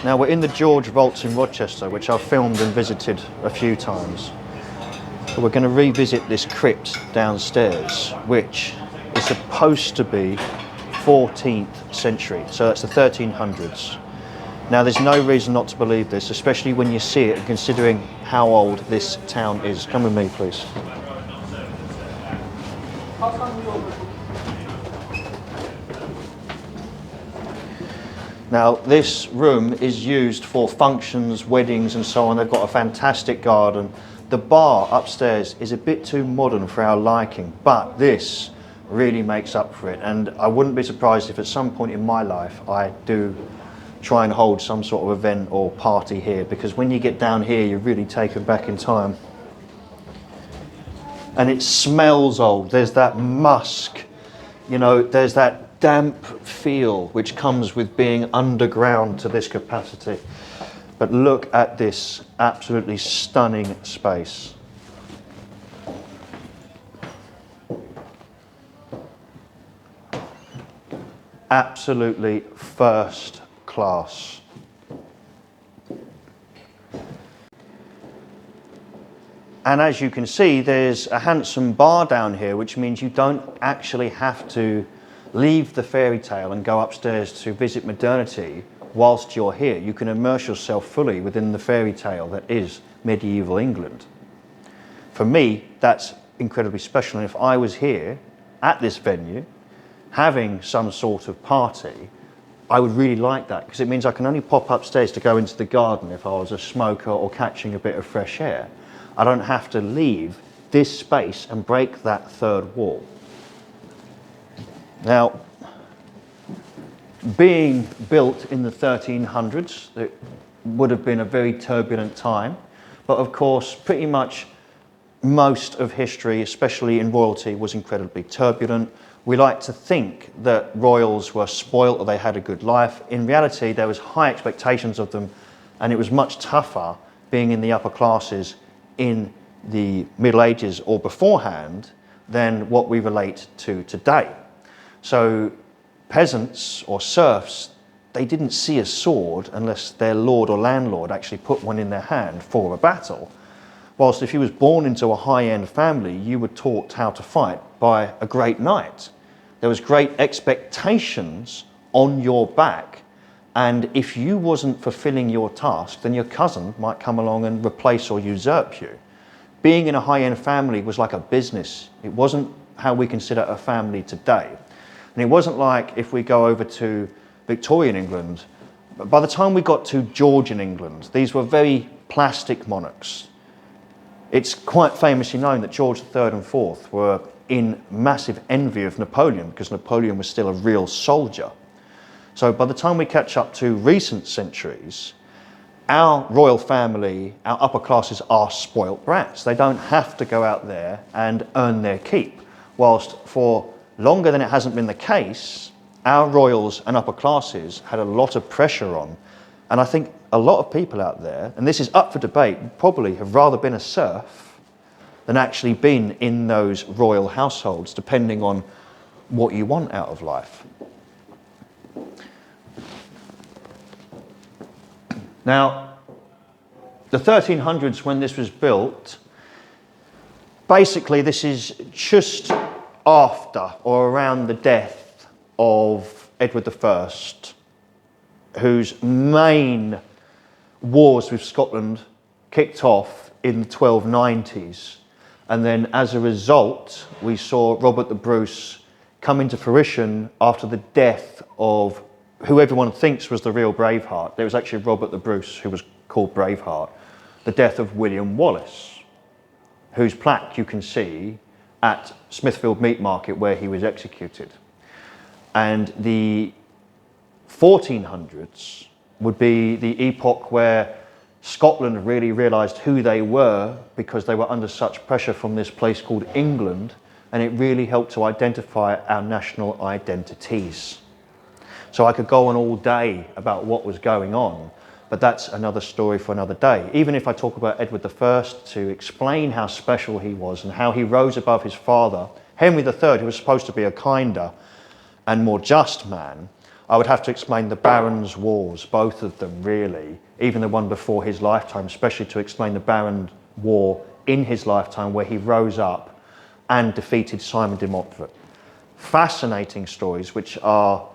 Now we're in the George Vaults in Rochester, which I've filmed and visited a few times. But we're going to revisit this crypt downstairs, which is supposed to be 14th century, so that's the 1300s. Now there's no reason not to believe this, especially when you see it and considering how old this town is. Come with me, please. Now this room is used for functions, weddings and so on. They've got a fantastic garden. The bar upstairs is a bit too modern for our liking, but this really makes up for it. And I wouldn't be surprised if at some point in my life I do try and hold some sort of event or party here, because when you get down here you're really taken back in time. And it smells old. There's that musk, you know, there's that damp feel which comes with being underground to this capacity. But look at this absolutely stunning space. Absolutely first class. And as you can see, there's a handsome bar down here, which means you don't actually have to leave the fairy tale and go upstairs to visit modernity whilst you're here. You can immerse yourself fully within the fairy tale that is medieval England. For me, that's incredibly special. And if I was here at this venue, having some sort of party, I would really like that, because it means I can only pop upstairs to go into the garden if I was a smoker or catching a bit of fresh air. I don't have to leave this space and break that third wall. Now, being built in the 1300s, it would have been a very turbulent time, but of course, pretty much most of history, especially in royalty, was incredibly turbulent. We like to think that royals were spoilt or they had a good life. In reality, there was high expectations of them, and it was much tougher being in the upper classes in the Middle Ages or beforehand than what we relate to today. So peasants or serfs, they didn't see a sword unless their lord or landlord actually put one in their hand for a battle. Whilst if you was born into a high-end family, you were taught how to fight by a great knight. There was great expectations on your back, and if you wasn't fulfilling your task, then your cousin might come along and replace or usurp you. Being in a high-end family was like a business. It wasn't how we consider a family today. And it wasn't like if we go over to Victorian England, by the time we got to Georgian England, these were very plastic monarchs. It's quite famously known that George III and IV were in massive envy of Napoleon, because Napoleon was still a real soldier. So by the time we catch up to recent centuries, our royal family, our upper classes are spoilt brats. They don't have to go out there and earn their keep. Whilst for longer than it hasn't been the case, our royals and upper classes had a lot of pressure on. And I think a lot of people out there, and this is up for debate, probably have rather been a serf than actually been in those royal households, depending on what you want out of life. Now, the 1300s, when this was built, basically this is just after or around the death of Edward I, whose main wars with Scotland kicked off in the 1290s. And then as a result, we saw Robert the Bruce come into fruition after the death of who everyone thinks was the real Braveheart. There was actually Robert the Bruce who was called Braveheart. The death of William Wallace, whose plaque you can see at Smithfield Meat Market where he was executed. And the 1400s would be the epoch where Scotland really realised who they were, because they were under such pressure from this place called England, and it really helped to identify our national identities. So I could go on all day about what was going on, but that's another story for another day. Even if I talk about Edward I to explain how special he was and how he rose above his father, Henry III, who was supposed to be a kinder and more just man, I would have to explain the Baron's Wars, both of them really, even the one before his lifetime, especially to explain the Baron War in his lifetime where he rose up and defeated Simon de Montfort. Fascinating stories which are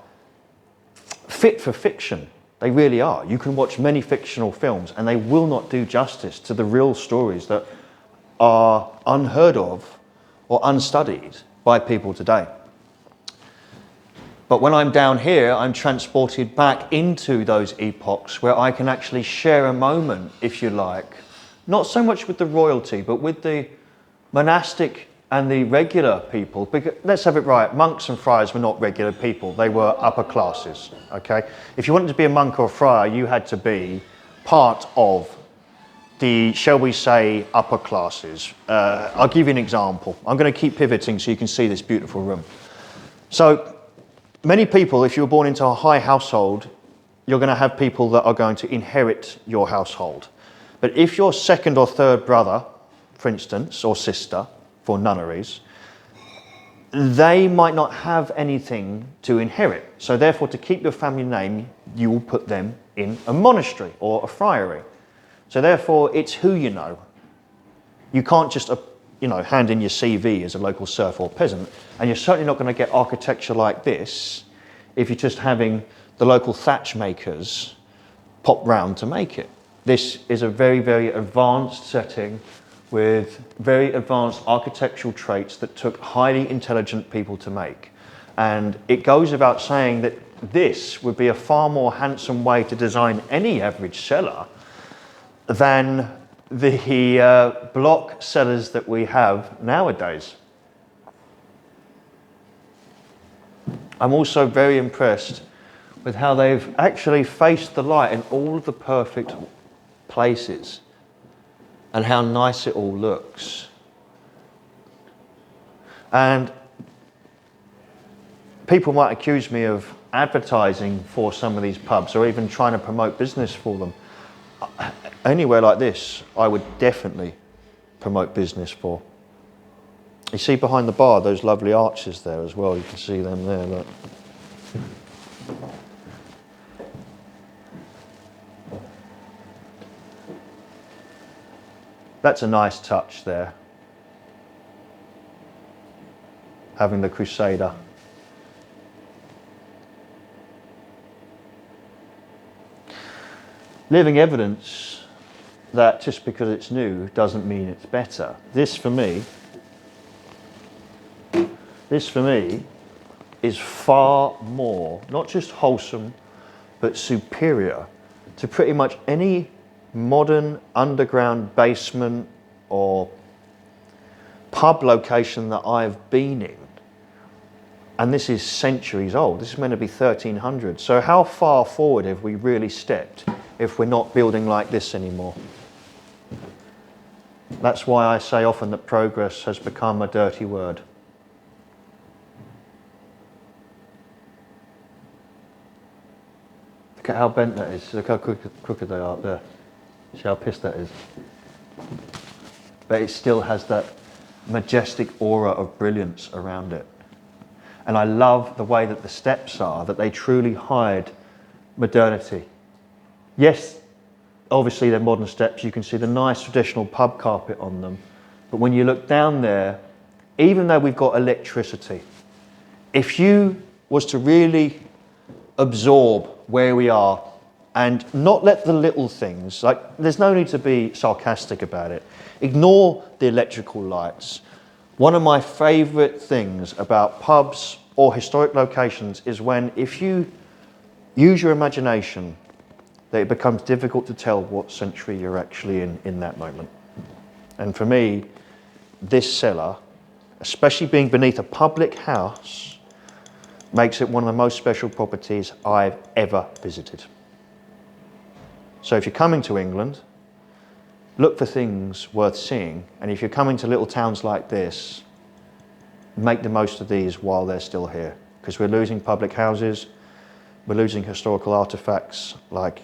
fit for fiction. They really are. You can watch many fictional films and they will not do justice to the real stories that are unheard of or unstudied by people today. But when I'm down here, I'm transported back into those epochs where I can actually share a moment, if you like, not so much with the royalty, but with the monastic and the regular people. Because, let's have it right, monks and friars were not regular people, they were upper classes, okay? If you wanted to be a monk or a friar, you had to be part of the, shall we say, upper classes. I'll give you an example. I'm going to keep pivoting so you can see this beautiful room. So, many people, if you were born into a high household, you're going to have people that are going to inherit your household. But if your second or third brother, for instance, or sister, for nunneries, they might not have anything to inherit. So therefore, to keep your family name, you will put them in a monastery or a friary. So therefore, it's who you know. You can't just hand in your CV as a local serf or peasant, and you're certainly not going to get architecture like this if you're just having the local thatch makers pop round to make it. This is a very, very advanced setting with very advanced architectural traits that took highly intelligent people to make. And it goes without saying that this would be a far more handsome way to design any average cellar than the block cellars that we have nowadays. I'm also very impressed with how they've actually faced the light in all of the perfect places and how nice it all looks. And people might accuse me of advertising for some of these pubs or even trying to promote business for them. Anywhere like this, I would definitely promote business for. You see behind the bar, those lovely arches there as well. You can see them there, look. That's a nice touch there. Having the Crusader. Living evidence that just because it's new doesn't mean it's better. This for me is far more, not just wholesome, but superior to pretty much any modern underground basement or pub location that I've been in. And this is centuries old. This is meant to be 1300. So how far forward have we really stepped if we're not building like this anymore? That's why I say often that progress has become a dirty word. Look at how bent that is. Look how crooked they are up there. See how pissed that is. But it still has that majestic aura of brilliance around it. And I love the way that the steps are, that they truly hide modernity. Yes, obviously they're modern steps. You can see the nice traditional pub carpet on them. But when you look down there, even though we've got electricity, if you was to really absorb where we are and not let the little things, like there's no need to be sarcastic about it. Ignore the electrical lights. One of my favourite things about pubs or historic locations is when, if you use your imagination, that it becomes difficult to tell what century you're actually in that moment. And for me, this cellar, especially being beneath a public house, makes it one of the most special properties I've ever visited. So if you're coming to England, look for things worth seeing. And if you're coming to little towns like this, make the most of these while they're still here. Because we're losing public houses, we're losing historical artifacts like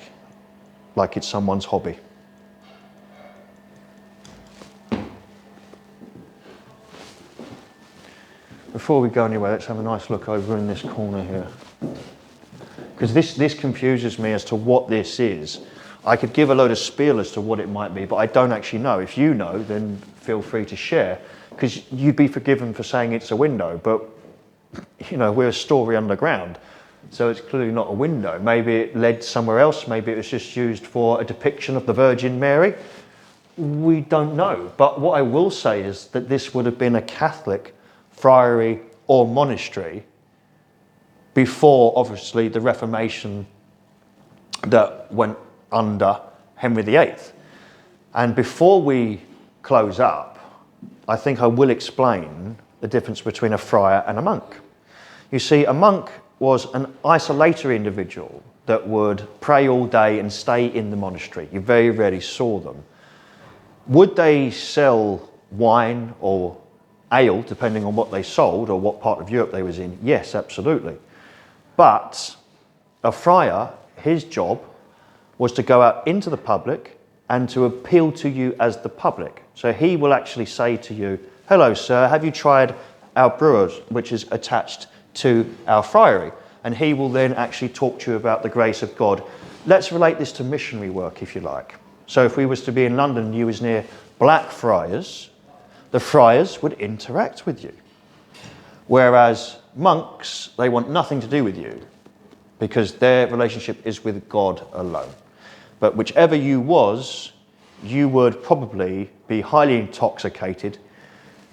it's someone's hobby. Before we go anywhere, let's have a nice look over in this corner here. because this confuses me as to what this is. I could give a load of spiel as to what it might be, but I don't actually know. If you know, then feel free to share, because you'd be forgiven for saying it's a window, but you know, we're a story underground, so it's clearly not a window. Maybe it led somewhere else, maybe it was just used for a depiction of the Virgin Mary. We don't know, but what I will say is that this would have been a Catholic friary or monastery before, obviously, the Reformation that went under Henry VIII. And before we close up, I think I will explain the difference between a friar and a monk. You see, a monk was an isolatory individual that would pray all day and stay in the monastery. You very rarely saw them. Would they sell wine or ale, depending on what they sold or what part of Europe they was in? Yes, absolutely. But a friar, his job was to go out into the public and to appeal to you as the public. So he will actually say to you, "Hello, sir, have you tried our brewers, which is attached to our friary?" And he will then actually talk to you about the grace of God. Let's relate this to missionary work, if you like. So if we was to be in London and you was near Blackfriars, the friars would interact with you. Whereas monks, they want nothing to do with you because their relationship is with God alone. But whichever you was, you would probably be highly intoxicated,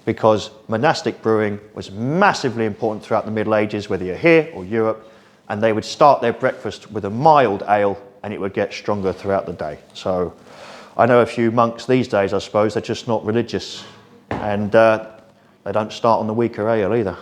because monastic brewing was massively important throughout the Middle Ages, whether you're here or Europe, and they would start their breakfast with a mild ale and it would get stronger throughout the day. So I know a few monks these days, I suppose, they're just not religious, and they don't start on the weaker ale either.